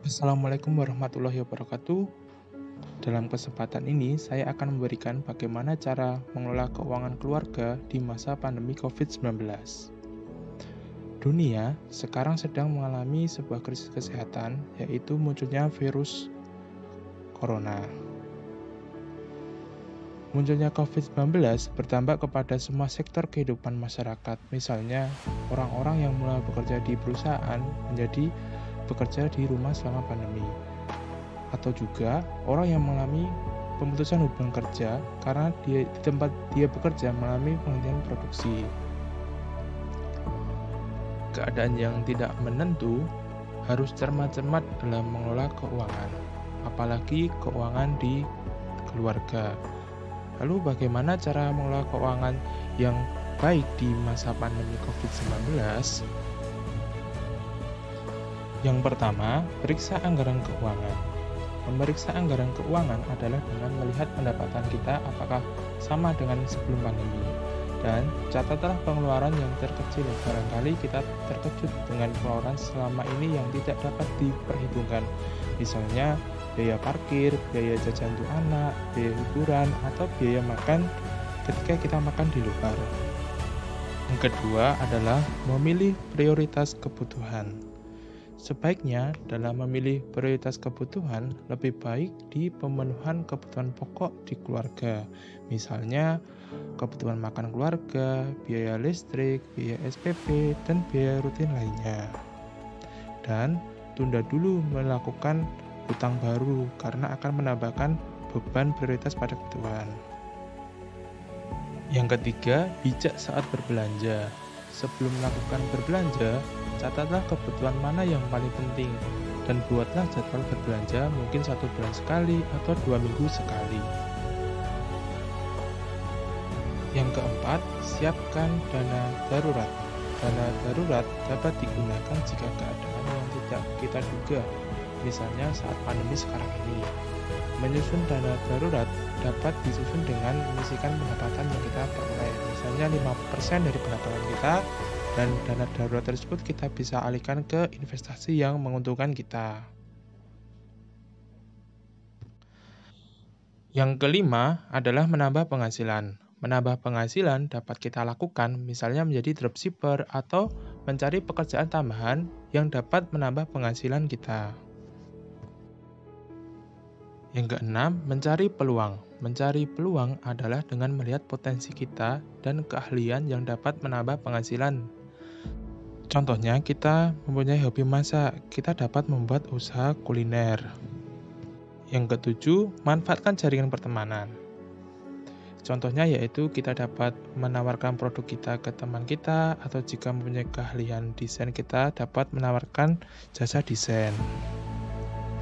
Assalamualaikum warahmatullahi wabarakatuh. Dalam kesempatan ini, saya akan memberikan bagaimana cara mengelola keuangan keluarga di masa pandemi COVID-19. Dunia sekarang sedang mengalami sebuah krisis kesehatan, yaitu munculnya virus corona. Munculnya COVID-19 berdampak kepada semua sektor kehidupan masyarakat, misalnya orang-orang yang mulai bekerja di perusahaan menjadi bekerja di rumah selama pandemi, atau juga orang yang mengalami pemutusan hubungan kerja karena di tempat dia bekerja mengalami penghentian produksi. Keadaan yang tidak menentu harus cermat-cermat dalam mengelola keuangan, apalagi keuangan di keluarga. Lalu bagaimana cara mengelola keuangan yang baik di masa pandemi COVID-19? Yang pertama, periksa anggaran keuangan. Memeriksa anggaran keuangan adalah dengan melihat pendapatan kita apakah sama dengan sebelum pandemi. Dan catatlah pengeluaran yang terkecil. Barangkali kita terkejut dengan pengeluaran selama ini yang tidak dapat diperhitungkan. Misalnya, biaya parkir, biaya jajan untuk anak, biaya hiburan, atau biaya makan ketika kita makan di luar. Yang kedua adalah memilih prioritas kebutuhan. Sebaiknya dalam memilih prioritas kebutuhan, lebih baik di pemenuhan kebutuhan pokok di keluarga. Misalnya, kebutuhan makan keluarga, biaya listrik, biaya SPP, dan biaya rutin lainnya. Dan tunda dulu melakukan hutang baru karena akan menambahkan beban prioritas pada kebutuhan. Yang ketiga, bijak saat berbelanja. Sebelum melakukan berbelanja, catatlah kebutuhan mana yang paling penting dan buatlah jadwal berbelanja mungkin 1 bulan sekali atau 2 minggu sekali. Yang keempat, siapkan dana darurat. Dana darurat dapat digunakan jika keadaan yang tidak kita duga, misalnya saat pandemi sekarang ini. Menyusun dana darurat dapat disusun dengan menyisihkan pendapatan yang kita peroleh, misalnya 5% dari pendapatan kita, dan dana darurat tersebut kita bisa alihkan ke investasi yang menguntungkan kita. Yang kelima adalah menambah penghasilan. Menambah penghasilan dapat kita lakukan misalnya menjadi dropshipper atau mencari pekerjaan tambahan yang dapat menambah penghasilan kita. Yang keenam, mencari peluang. Mencari peluang adalah dengan melihat potensi kita dan keahlian yang dapat menambah penghasilan. Contohnya, kita mempunyai hobi masak, kita dapat membuat usaha kuliner. Yang ketujuh, manfaatkan jaringan pertemanan. Contohnya yaitu kita dapat menawarkan produk kita ke teman kita, atau jika mempunyai keahlian desain kita dapat menawarkan jasa desain.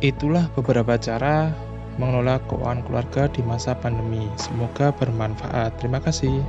Itulah beberapa cara mengelola keuangan keluarga di masa pandemi. Semoga bermanfaat. Terima kasih.